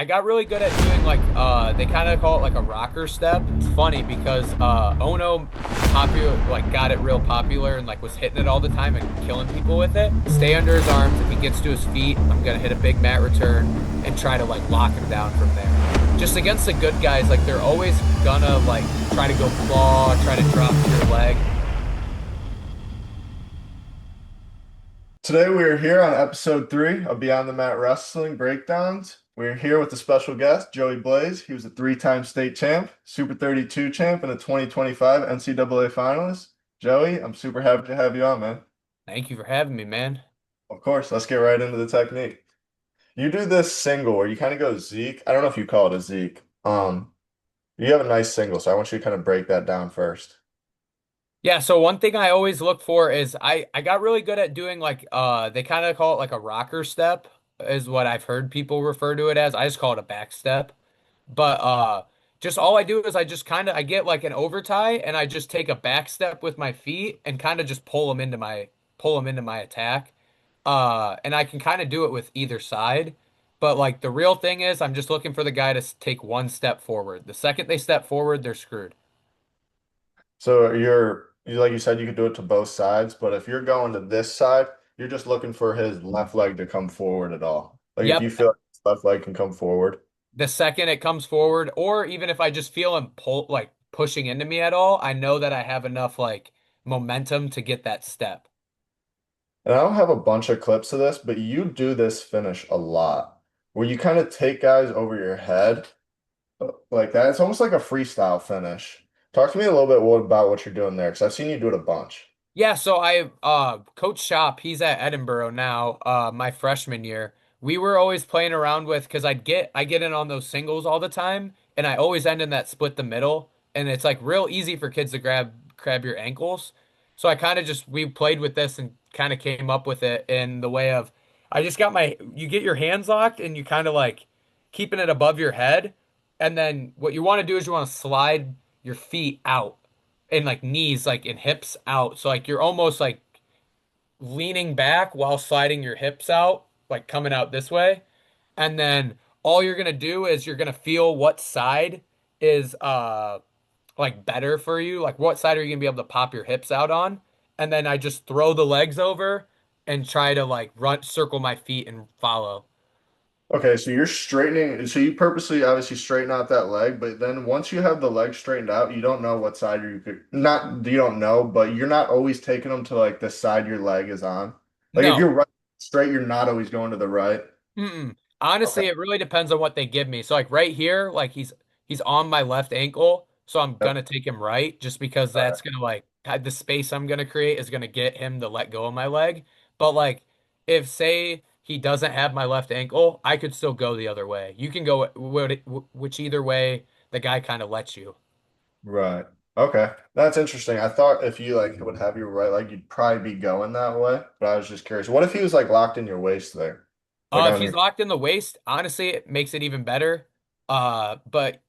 I got really good at doing like they kind of call it like a rocker step. It's funny because Ono popular like got it real popular and like was hitting it all the time and killing people with it. Stay under his arms. If he gets to his feet, I'm gonna hit a big mat return and try to like lock him down from there. Just against the good guys, like they're always gonna like try to go claw, try to drop to your leg. Today we are here on episode 3 of Beyond the Mat Wrestling Breakdowns. We're here with a special guest, Joey Blaze. He was a three-time state champ, Super 32 champ, and a 2025 NCAA finalist. Joey, I'm super happy to have you on, man. Thank you for having me, man. Of course, let's get right into the technique. You do this single where you kind of go Zeke. I don't know if you call it a Zeke. You have a nice single, so I want you to kind of break that down first. Yeah, so one thing I always look for is I got really good at doing like they kind of call it like a rocker step is what I've heard people refer to it as. I just call it a back step. But just all I do is I just kind of I get like an over tie and I just take a back step with my feet and kind of just pull them into my attack. And I can kind of do it with either side. But like the real thing is I'm just looking for the guy to take one step forward. The second they step forward, they're screwed. So like you said, you could do it to both sides, but if you're going to this side, you're just looking for his left leg to come forward at all. Like if you Yep. feel like his left leg can come forward. The second it comes forward, or even if I just feel him pull like pushing into me at all, I know that I have enough like momentum to get that step. And I don't have a bunch of clips of this, but you do this finish a lot, where you kind of take guys over your head like that. It's almost like a freestyle finish. Talk to me a little bit about what you're doing there, because I've seen you do it a bunch. Yeah, so I Coach Shop, he's at Edinburgh now, my freshman year. We were always playing around with because I get in on those singles all the time and I always end in that split the middle and it's like real easy for kids to grab your ankles. So I kind of just we played with this and kind of came up with it in the way of I just got my you get your hands locked and you kind of like keeping it above your head and then what you want to do is you want to slide your feet out and like knees like and hips out. So like you're almost like leaning back while sliding your hips out, like coming out this way. And then all you're gonna do is you're gonna feel what side is like better for you. Like what side are you gonna be able to pop your hips out on? And then I just throw the legs over and try to like run circle my feet and follow. Okay, so you're straightening, so you purposely obviously straighten out that leg, but then once you have the leg straightened out, you don't know what side you could not you don't know, but you're not always taking them to like the side your leg is on. Like if No. you're right straight, you're not always going to the right. Mm-mm. Okay. Honestly, it really depends on what they give me. So like right here, like he's on my left ankle, so I'm Yep. gonna take him right just because All right. that's gonna like the space I'm gonna create is gonna get him to let go of my leg. But like if say he doesn't have my left ankle, I could still go the other way. You can go which either way the guy kind of lets you. Right. Okay. That's interesting. I thought if you like would have your right leg, you'd probably be going that way, but I was just curious. What if he was like locked in your waist there? Like If on he's your locked in the waist, honestly, it makes it even better. But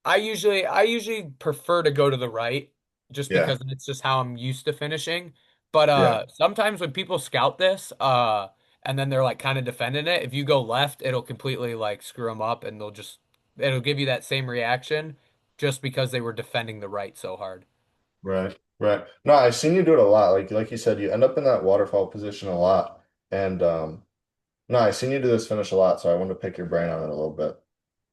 I usually prefer to go to the right just yeah. because it's just how I'm used to finishing. But Yeah. sometimes when people scout this and then they're like kind of defending it, if you go left, it'll completely like screw them up and it'll give you that same reaction just because they were defending the right so hard. Right, right. No, I've seen you do it a lot. Like you said, you end up in that waterfall position a lot. And no, I've seen you do this finish a lot, so I wanted to pick your brain on it a little bit.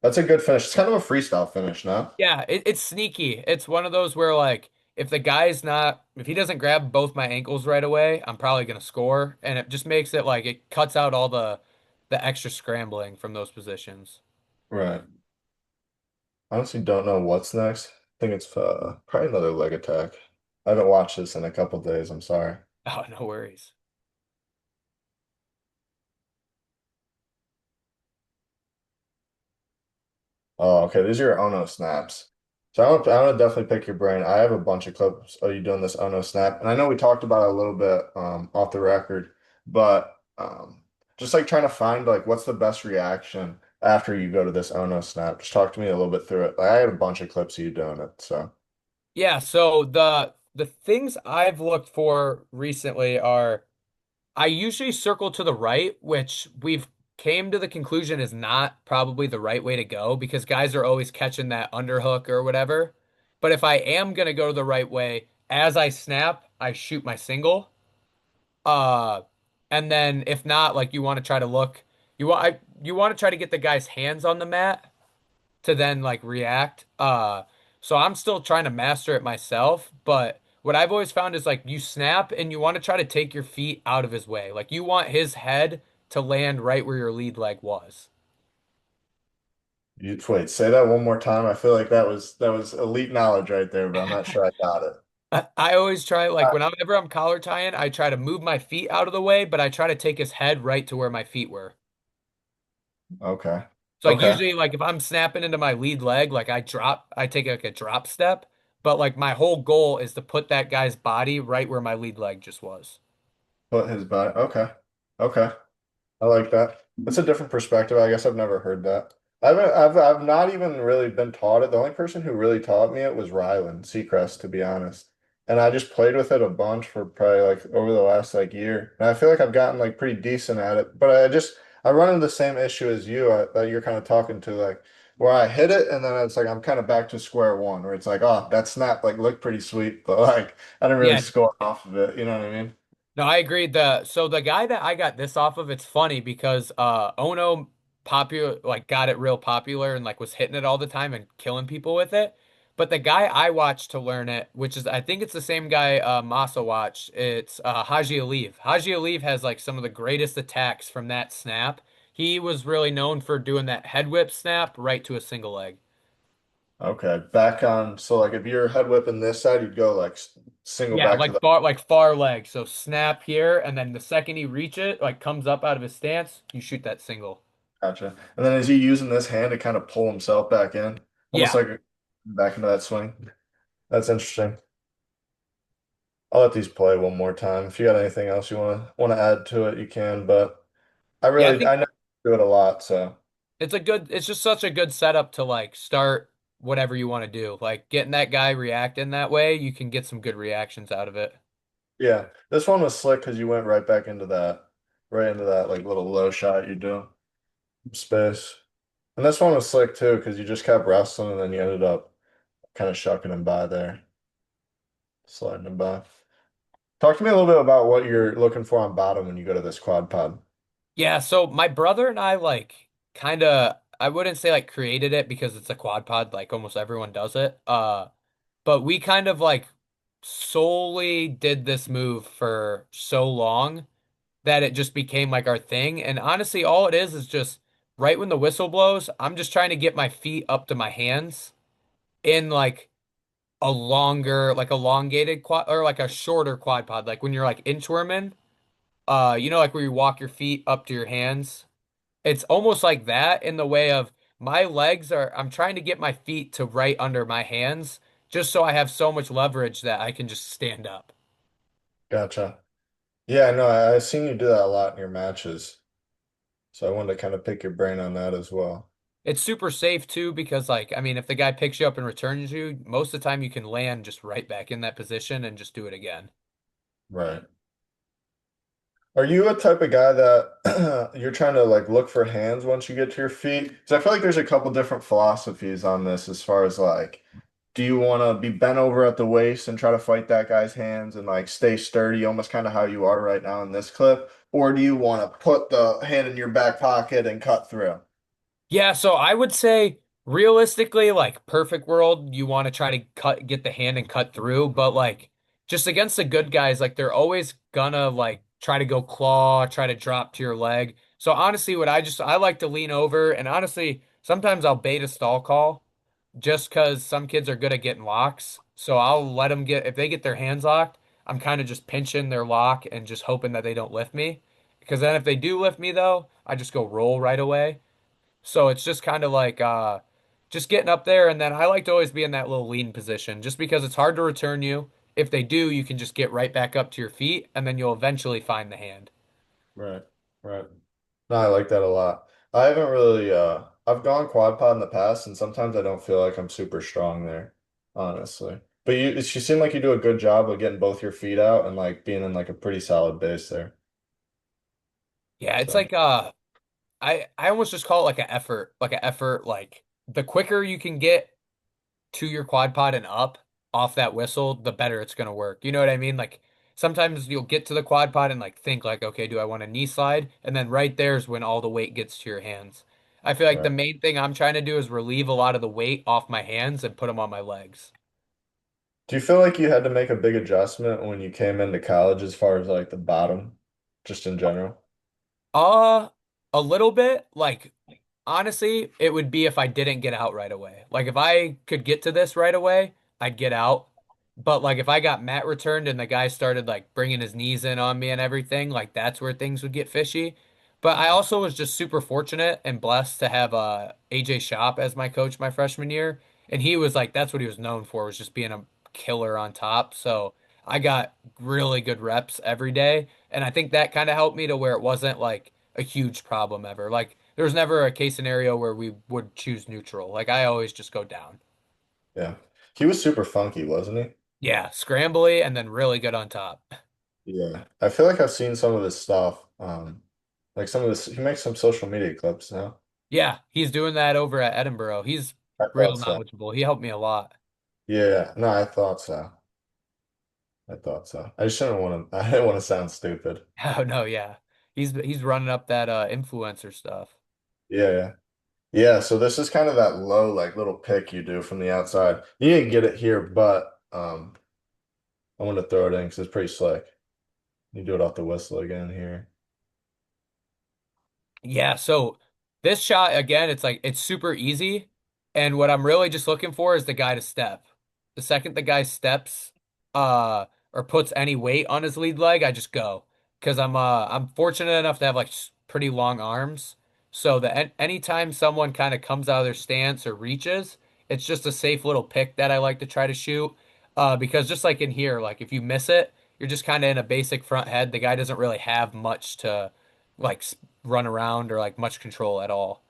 That's a good finish. It's kind of a freestyle finish, no? Yeah, it's sneaky. It's one of those where like if he doesn't grab both my ankles right away, I'm probably gonna score, and it just makes it like it cuts out all the extra scrambling from those positions. Right. Honestly, don't know what's next. I think it's probably another leg attack. I haven't watched this in a couple days. I'm sorry. Oh, no worries. Oh, okay. These are your Ono snaps. So I want to definitely pick your brain. I have a bunch of clips of you doing this Ono snap, and I know we talked about it a little bit off the record, but just like trying to find like what's the best reaction after you go to this Ono snap. Just talk to me a little bit through it. Like, I have a bunch of clips of you doing it. So Yeah, so the things I've looked for recently are I usually circle to the right, which we've came to the conclusion is not probably the right way to go because guys are always catching that underhook or whatever. But if I am gonna go the right way, as I snap, I shoot my single. Uh, and then if not, like you want to try to look, you want to try to get the guy's hands on the mat to then like react. So I'm still trying to master it myself, but what I've always found is like you snap and you want to try to take your feet out of his way. Like you want his head to land right where your lead leg was. You wait, say that one more time. I feel like that was elite knowledge right there, but I'm not sure I got it. I always try like whenever I'm collar tying, I try to move my feet out of the way, but I try to take his head right to where my feet were. Okay. So like Okay. usually like if I'm snapping into my lead leg, like I take like a drop step, but like my whole goal is to put that guy's body right where my lead leg just was. Put his body. Okay. Okay. I like that. That's a different perspective. I guess I've never heard that. I've not even really been taught it. The only person who really taught me it was Ryland Seacrest, to be honest. And I just played with it a bunch for probably like over the last like year. And I feel like I've gotten like pretty decent at it. But I run into the same issue as you that you're kind of talking to, like where I hit it and then it's like I'm kind of back to square one, where it's like, oh, that snap like looked pretty sweet, but like I didn't really Yeah, score off of it. You know what I mean? no, I agree. The guy that I got this off of, it's funny because Ono popular like got it real popular and like was hitting it all the time and killing people with it. But the guy I watched to learn it, which is I think it's the same guy Masa watched, it's Haji Aliv. Haji Aliv has like some of the greatest attacks from that snap. He was really known for doing that head whip snap right to a single leg. Okay, back on. So like if you're head whipping this side, you'd go like single Yeah, back to the like far leg. So snap here, and then the second he reach it, like comes up out of his stance, you shoot that single. gotcha. And then is he using this hand to kind of pull himself back in, almost Yeah. like back into that swing? That's interesting. I'll let these play one more time. If you got anything else you want to add to it, you can. But Yeah, I think I know you do it a lot, so it's just such a good setup to like start whatever you want to do. Like getting that guy reacting that way, you can get some good reactions out of it. yeah. This one was slick because you went right into that like little low shot you do space. And this one was slick too because you just kept wrestling and then you ended up kind of shucking him by there, sliding him by. Talk to me a little bit about what you're looking for on bottom when you go to this quad pod. Yeah, so my brother and I like kind of I wouldn't say like created it because it's a quad pod, like almost everyone does it. But we kind of like solely did this move for so long that it just became like our thing. And honestly, all it is just right when the whistle blows, I'm just trying to get my feet up to my hands in like a longer, like elongated quad or like a shorter quad pod. Like when you're like inchworming, like where you walk your feet up to your hands. It's almost like that in the way of my legs are, I'm trying to get my feet to right under my hands just so I have so much leverage that I can just stand up. Gotcha. Yeah, no, I've seen you do that a lot in your matches. So I wanted to kind of pick your brain on that as well. It's super safe too because like I mean if the guy picks you up and returns you, most of the time you can land just right back in that position and just do it again. Right. Are you a type of guy that you're trying to like look for hands once you get to your feet? Because I feel like there's a couple different philosophies on this as far as like, do you want to be bent over at the waist and try to fight that guy's hands and like stay sturdy, almost kind of how you are right now in this clip? Or do you want to put the hand in your back pocket and cut through? Yeah, so I would say realistically, like perfect world, you want to try to get the hand and cut through, but like just against the good guys, like they're always gonna like try to go claw, try to drop to your leg. So honestly, I like to lean over and honestly, sometimes I'll bait a stall call just because some kids are good at getting locks. So I'll let them if they get their hands locked, I'm kind of just pinching their lock and just hoping that they don't lift me. Because then if they do lift me though, I just go roll right away. So it's just kind of like just getting up there and then I like to always be in that little lean position just because it's hard to return you. If they do, you can just get right back up to your feet and then you'll eventually find the hand. Right, right. No, I like that a lot. I haven't really I've gone quad pod in the past and sometimes I don't feel like I'm super strong there, honestly. But you seem like you do a good job of getting both your feet out and like being in like a pretty solid base there. Yeah, it's So like I almost just call it like an effort. Like the quicker you can get to your quad pod and up off that whistle, the better it's gonna work. You know what I mean? Like sometimes you'll get to the quad pod and like think like, okay, do I want a knee slide? And then right there's when all the weight gets to your hands. I feel like the Right. main thing I'm trying to do is relieve a lot of the weight off my hands and put them on my legs. Do you feel like you had to make a big adjustment when you came into college as far as like the bottom, just in general? Uh, a little bit. Like, honestly, it would be if I didn't get out right away. Like, if I could get to this right away, I'd get out. But like, if I got mat returned and the guy started like bringing his knees in on me and everything, like that's where things would get fishy. But I also was just super fortunate and blessed to have AJ Shop as my coach my freshman year, and he was like that's what he was known for was just being a killer on top. So I got really good reps every day. And I think that kind of helped me to where it wasn't like a huge problem ever. Like there was never a case scenario where we would choose neutral. Like I always just go down. Yeah. He was super funky, wasn't he? Yeah, scrambly and then really good on top. Yeah. I feel like I've seen some of his stuff. Like some of this, he makes some social media clips now. Yeah, he's doing that over at Edinburgh. He's I real thought so. knowledgeable. He helped me a lot. Yeah. No, I thought so. I thought so. I just didn't want to, I didn't want to sound stupid. Oh no, yeah. He's running up that influencer stuff. Yeah. Yeah. Yeah. So this is kind of that low, like little pick you do from the outside. You didn't get it here, but I want to throw it in because it's pretty slick. You do it off the whistle again here. Yeah, so this shot again, it's like it's super easy, and what I'm really just looking for is the guy to step. The second the guy steps, or puts any weight on his lead leg, I just go because I'm fortunate enough to have like pretty long arms, so that anytime someone kind of comes out of their stance or reaches, it's just a safe little pick that I like to try to shoot. Because just like in here, like if you miss it, you're just kind of in a basic front head. The guy doesn't really have much to like run around or like much control at all.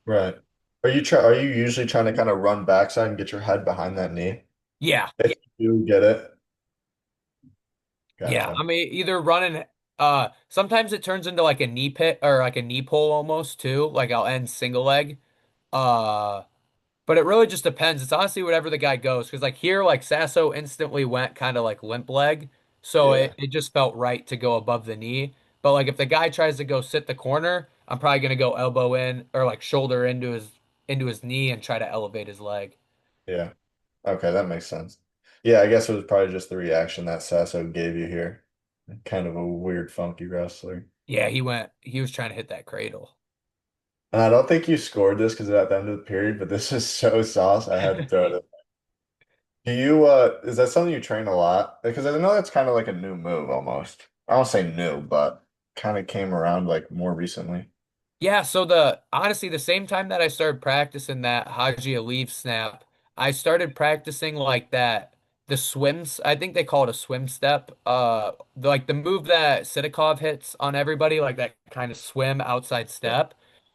Right. Are you usually trying to kind of run backside and get your head behind that knee? Yeah. If you do get it. Yeah. Gotcha. I mean, either running, sometimes it turns into like a knee pit or like a knee pull almost too. Like I'll end single leg. Uh, but it really just depends. It's honestly whatever the guy goes. Cause like here, like Sasso instantly went kind of like limp leg. So Yeah. it just felt right to go above the knee. But like if the guy tries to go sit the corner, I'm probably gonna go elbow in or like shoulder into his knee and try to elevate his leg. Yeah. Okay, that makes sense. Yeah, I guess it was probably just the reaction that Sasso gave you here. Kind of a weird, funky wrestler. Yeah, he was trying to hit that cradle. And I don't think you scored this because at the end of the period, but this is so sauce. I had to throw it in. Do you is that something you train a lot? Because I know that's kind of like a new move almost. I don't say new, but kind of came around like more recently. Yeah, so honestly the same time that I started practicing that Haji Aleve snap, I started practicing like that the swims. I think they call it a swim step. Like the move that Sidakov hits on everybody, like that kind of swim outside Yeah. step.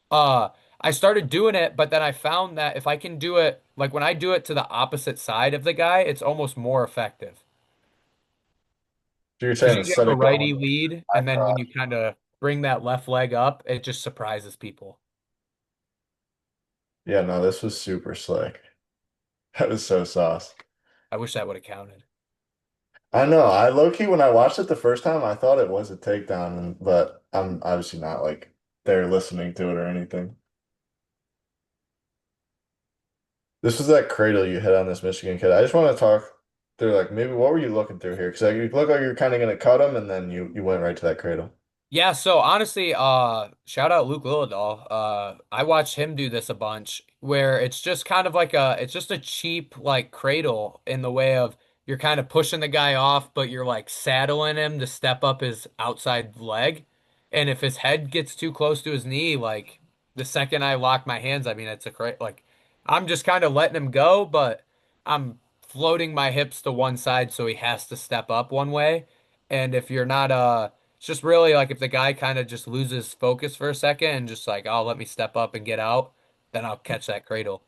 Uh, I started doing it, but then I found that if I can do it, like when I do it to the opposite side of the guy, it's almost more effective. So you're Because saying you have instead a of going righty lead, high and then when cross, you kind of bring that left leg up, it just surprises people. yeah, no, this was super slick. That was so sauce. I wish that would have counted. I know. I low key when I watched it the first time, I thought it was a takedown, but I'm obviously not like there listening to it or anything. This was that cradle you hit on this Michigan kid. I just want to talk through like maybe what were you looking through here? Because like, you look like you're kind of gonna cut him, and then you went right to that cradle. Yeah, so honestly, shout out Luke Lillidahl. I watched him do this a bunch where it's just kind of like it's just a cheap like cradle in the way of you're kind of pushing the guy off, but you're like saddling him to step up his outside leg. And if his head gets too close to his knee, like the second I lock my hands, I mean, it's a cra like I'm just kind of letting him go, but I'm floating my hips to one side so he has to step up one way. And if you're not it's just really like if the guy kind of just loses focus for a second and just like, oh, let me step up and get out, then I'll catch that cradle.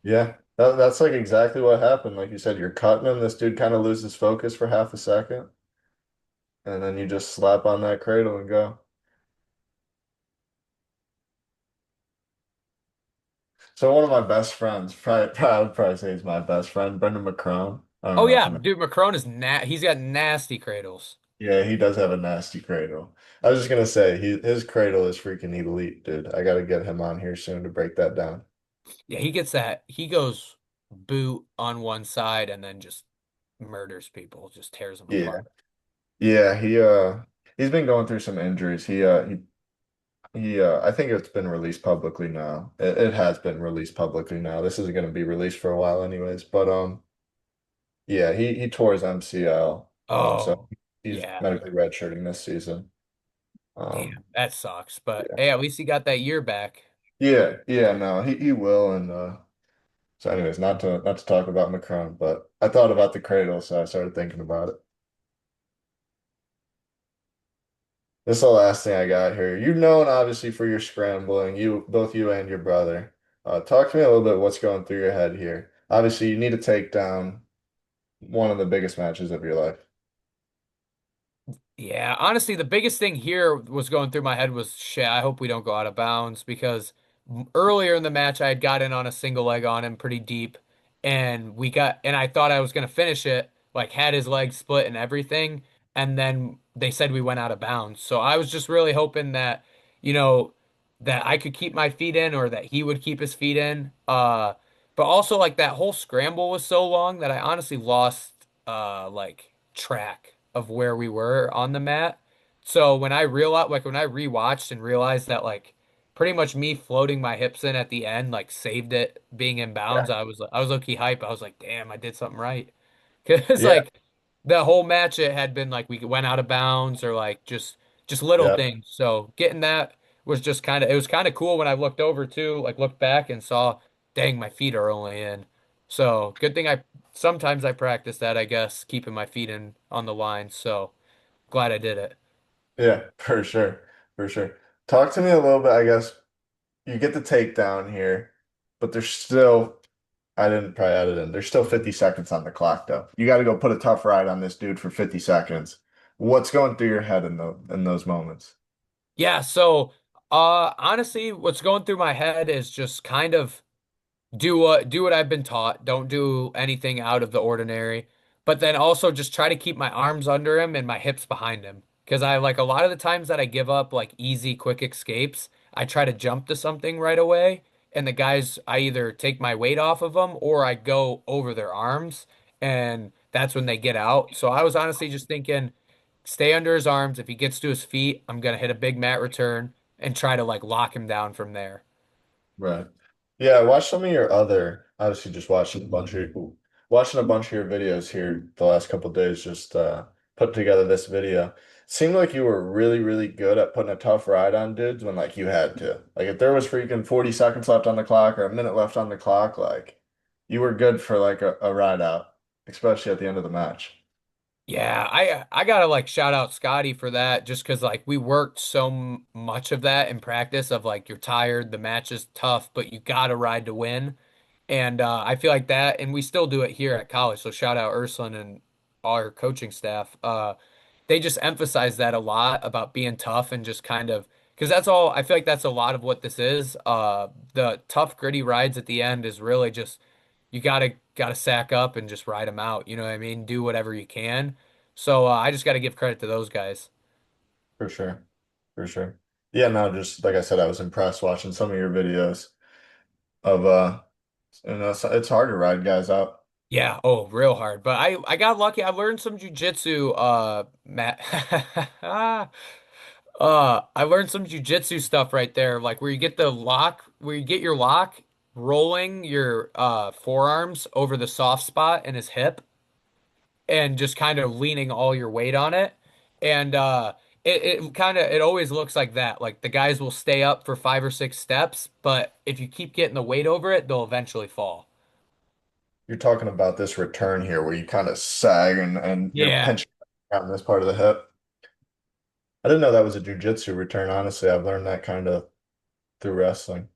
Yeah, that's like exactly what happened. Like you said, you're cutting him. This dude kind of loses focus for half a second, and then you just slap on that cradle and go. So one of my best friends, I would probably say he's my best friend, Brendan McCrone. I don't Oh know if yeah, you know. dude, Macron is he's got nasty cradles. Yeah, he does have a nasty cradle. I was just gonna say his cradle is freaking elite, dude. I gotta get him on here soon to break that down. Yeah, he gets that. He goes boot on one side and then just murders people, just tears them Yeah. apart. Yeah, he's been going through some injuries. He I think it's been released publicly now. It has been released publicly now. This isn't gonna be released for a while anyways. But yeah, he tore his MCL. So Oh, he's yeah. medically redshirting this season. Damn, Um that sucks. But yeah. hey, at least he got that year back. Yeah, no, he will and so anyways, not to talk about Macron, but I thought about the cradle, so I started thinking about it. This is the last thing I got here. You're known obviously for your scrambling, both you and your brother. Talk to me a little bit what's going through your head here. Obviously, you need to take down one of the biggest matches of your life. Yeah, honestly, the biggest thing here was going through my head was shit, I hope we don't go out of bounds because earlier in the match I had got in on a single leg on him pretty deep and I thought I was going to finish it, like had his leg split and everything, and then they said we went out of bounds. So I was just really hoping that, you know, that I could keep my feet in or that he would keep his feet in. But also like that whole scramble was so long that I honestly lost like track of where we were on the mat. So when I realized, like when I rewatched and realized that like pretty much me floating my hips in at the end like saved it being in bounds, Yeah. I was low-key hype. I was like, damn, I did something right. Because Yeah. like the whole match it had been like we went out of bounds or like just little Yeah. things. So getting that was just kind of it was kind of cool when I looked over too, like looked back and saw, dang, my feet are only in. So good thing I sometimes I practice that, I guess, keeping my feet in on the line. So glad I did it. Yeah, for sure. For sure. Talk to me a little bit, I guess. You get the takedown here, but there's still I didn't probably add it in. There's still 50 seconds on the clock though. You got to go put a tough ride on this dude for 50 seconds. What's going through your head in those moments? Yeah, so honestly, what's going through my head is just kind of do what I've been taught. Don't do anything out of the ordinary. But then also just try to keep my arms under him and my hips behind him. Because I like a lot of the times that I give up like easy, quick escapes, I try to jump to something right away. And the guys, I either take my weight off of them or I go over their arms. And that's when they get out. So I was honestly just thinking, stay under his arms. If he gets to his feet, I'm gonna hit a big mat return and try to like lock him down from there. Right. Yeah, I watched some of your other, obviously just watching a bunch of your videos here the last couple of days, just put together this video. Seemed like you were really, really good at putting a tough ride on dudes when like you had to. Like if there was freaking 40 seconds left on the clock or a minute left on the clock, like you were good for like a ride out, especially at the end of the match. Yeah, I gotta like shout out Scotty for that just because like we worked so much of that in practice of like you're tired, the match is tough, but you gotta ride to win. And I feel like that, and we still do it here at college. So shout out Ursuline and our coaching staff. They just emphasize that a lot about being tough and just kind of because that's all I feel like that's a lot of what this is. The tough, gritty rides at the end is really just you gotta sack up and just ride them out. You know what I mean? Do whatever you can. So I just gotta give credit to those guys. For sure. For sure. Yeah, no, just like I said, I was impressed watching some of your videos of it's hard to ride guys out. Yeah, oh, real hard. But I got lucky. I learned some jujitsu, Matt. I learned some jujitsu stuff right there, like where you get the lock, where you get your lock, rolling your forearms over the soft spot in his hip and just kind of leaning all your weight on it. And it kind of it always looks like that. Like the guys will stay up for 5 or 6 steps, but if you keep getting the weight over it, they'll eventually fall. You're talking about this return here where you kind of sag and you're Yeah. pinching on this part of the hip. I didn't know that was a jujitsu return, honestly. I've learned that kind of through wrestling.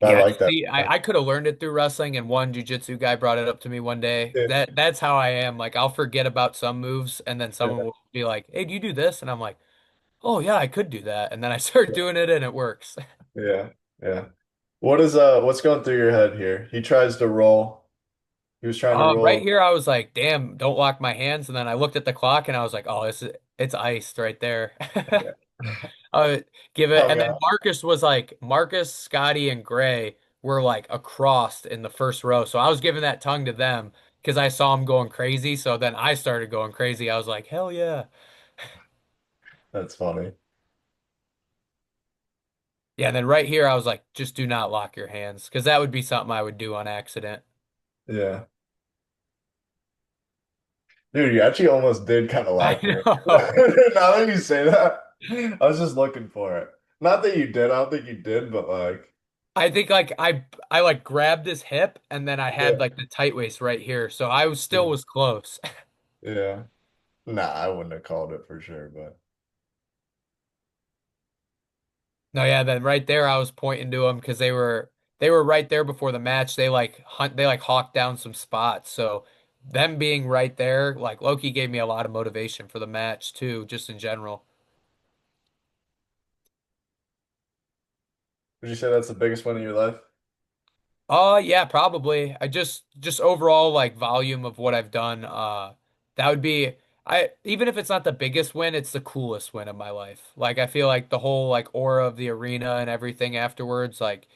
But I Yeah, like that. see, I could have learned it through wrestling, and one jujitsu guy brought it up to me one day. Yeah, That's how I am. Like I'll forget about some moves, and then someone yeah, will be like, "Hey, do you do this?" And I'm like, "Oh yeah, I could do that." And then I start doing it, and it works. yeah, yeah. What's going through your head here? He tries to roll. He was trying to Right roll. here, I was like, "Damn, don't lock my hands." And then I looked at the clock, and I was like, "Oh, it's iced right there." Okay. Give it. Oh And then God. Marcus was like, Marcus, Scotty, and Gray were like across in the first row. So I was giving that tongue to them because I saw them going crazy. So then I started going crazy. I was like, "Hell yeah!" That's funny. Yeah. And then right here, I was like, "Just do not lock your hands," because that would be something I would do on accident. Yeah. Dude, you actually almost did kind of I lock your. know. Now that you say that, I was just looking for it. Not that you did. I don't think you did, but like, I think like I like grabbed his hip and then I had yeah, like the tight waist right here. So I was still yeah, was close. yeah. Nah, I wouldn't have called it for sure, but No, yeah, then right there I was pointing to them because they were right there before the match. They like hawked down some spots. So them being right there, like Loki gave me a lot of motivation for the match too, just in general. would you say that's the biggest win of your life? Yeah, probably. I just overall like volume of what I've done. That would be I even if it's not the biggest win, it's the coolest win of my life. Like I feel like the whole like aura of the arena and everything afterwards, like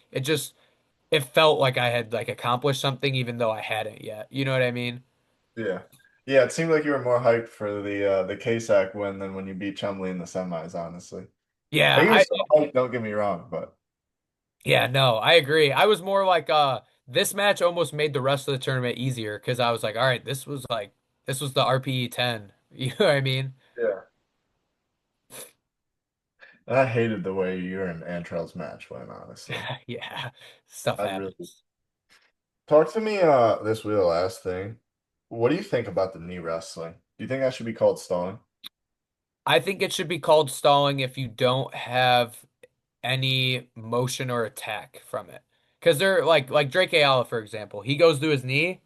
it felt like I had like accomplished something even though I hadn't yet. You know what I mean? Yeah. Yeah, it seemed like you were more hyped for the KSAC win than when you beat Chumley in the semis, honestly. Yeah, Like you were still hyped, don't get me wrong, but no, I agree. I was more like this match almost made the rest of the tournament easier because I was like, all right, this was the RPE 10. You know what I mean? yeah. And I hated the way you and Antrell's match went, honestly. Yeah, stuff I really happens. talk to me this will be the last thing. What do you think about the knee wrestling? Do you think that should be called stalling? I think it should be called stalling if you don't have any motion or attack from it. Because they're like Drake Ayala, for example. He goes to his knee,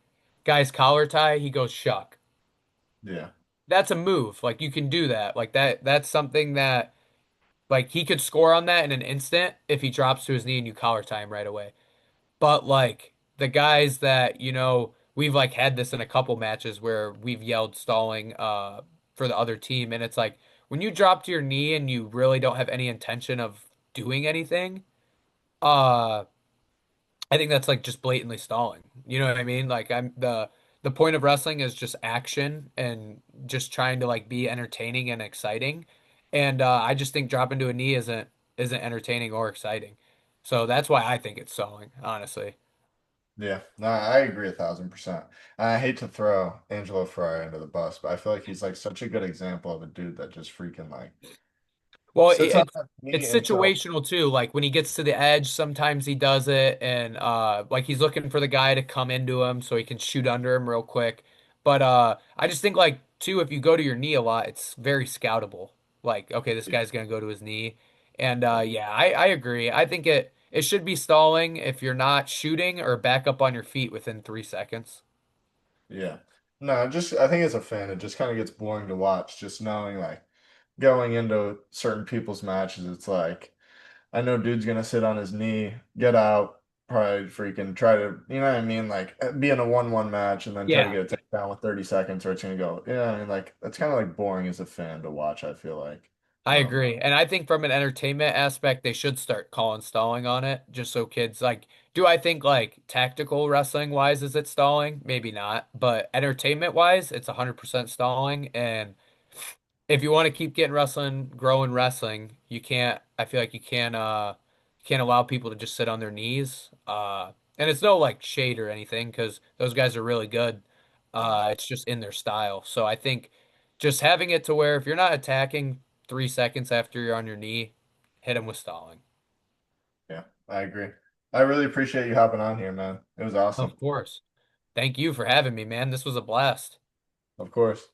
guy's collar tie, he goes shuck. Yeah. That's a move. Like you can do that. Like that's something that like he could score on that in an instant if he drops to his knee and you collar tie him right away. But like the guys that, we've like had this in a couple matches where we've yelled stalling for the other team and it's like when you drop to your knee and you really don't have any intention of doing anything, uh I think that's like just blatantly stalling. You know what I mean? Like the point of wrestling is just action and just trying to like be entertaining and exciting. And I just think dropping to a knee isn't entertaining or exciting. So that's why I think it's stalling, honestly. Yeah. No, I agree 1,000%. I hate to throw Angelo Ferrari under the bus, but I feel like he's like such a good example of a dude that just freaking like Well, sits on that knee it's until situational too. Like when he gets to the edge, sometimes he does it, and like he's looking for the guy to come into him so he can shoot under him real quick. But I just think like too, if you go to your knee a lot, it's very scoutable. Like, okay, this yeah, guy's gonna go to his knee, and yeah. yeah, I agree. I think it should be stalling if you're not shooting or back up on your feet within 3 seconds. Yeah. No, just I think as a fan, it just kind of gets boring to watch, just knowing like going into certain people's matches, it's like I know dude's gonna sit on his knee, get out, probably freaking try to, you know what I mean, like be in a 1-1 match and then try to Yeah. get a takedown with 30 seconds, or it's gonna go. Yeah, I mean, like that's kind of like boring as a fan to watch, I feel like. I Um, agree. And I think from an entertainment aspect, they should start calling stalling on it just so kids like, do I think like tactical wrestling wise is it stalling? Maybe not, but entertainment wise, it's 100% stalling. And if you want to keep getting wrestling, growing wrestling, I feel like you can't allow people to just sit on their knees. And it's no like shade or anything because those guys are really good. yeah, It's just in their style. So I think just having it to where if you're not attacking 3 seconds after you're on your knee, hit them with stalling. yeah, I agree. I really appreciate you hopping on here, man. It was awesome. Of course. Thank you for having me, man. This was a blast. Of course.